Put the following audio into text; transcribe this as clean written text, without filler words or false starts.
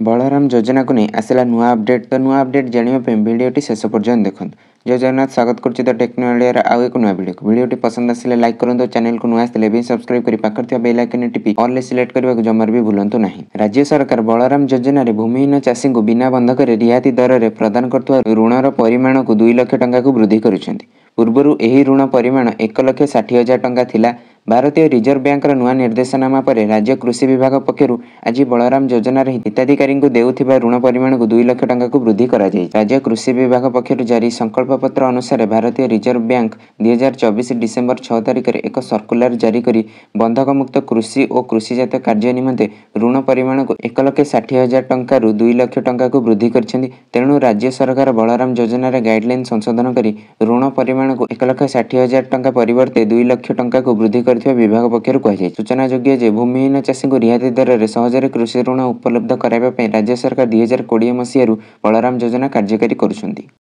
बलराम योजना को नहीं आसला नुआ अपडेट तो नुआ अपडेट जानापी भिडियोटी शेष पर्यटन देखो। जय जगन्नाथ स्वागत करुच्ची द टेक्नोलॉजी आउ एक नुआ भिडियोटी पसंद आसिले लाइक करूँ चैनल को नुआ आसले भी सब्सक्राइब कर पाखर बेल आइकन टिपी ऑल सिलेक्ट करने को जमार भी भूलु ना। राज्य सरकार बलराम योजना भूमिहीन चाषी को बिना बंधक रियायती दर में प्रदान कर ऋणर परिमाण को 2 लाख टंका को वृद्धि करुछंती। पूर्व यह ऋण परिमाण 1,60,000 टंका थिला। भारतीय रिजर्व बैंक नुआ निर्देशनामा पर राज्य कृषि विभाग पक्षर आज बलराम योजनार हिताधिकारी को देउथिबा ऋण परिमाण को 2 लाख टंका को वृद्धि करा जायछि। राज्य कृषि विभाग पक्षर जारी संकल्प पत्र अनुसार भारतीय रिजर्व बैंक 2024 डिसेम्बर 6 तारिख में एक सर्कुलर जारी करी बंधक मुक्त कृषि और कृषिजात कार्य निमंते ऋण परिमाण को 1,60,000 टंका 2 लाख टंका को वृद्धि करछन्ती। तेणु राज्य सरकार बलराम योजनार गाइडलाइन संशोधन करी ऋण परिमाण को 1,60,000 टंका परिवर्ते 2 लाख टंका को वृद्धि विभाग पक्षर कहुई। सूचनायोग्य भूमिहीन चाषी को रियायती दर में सहजरे कृषि ऋण उपलब्ध कराइबा राज्य सरकार 2020 मसीह बलराम योजना कार्यकारी करुछन्ती।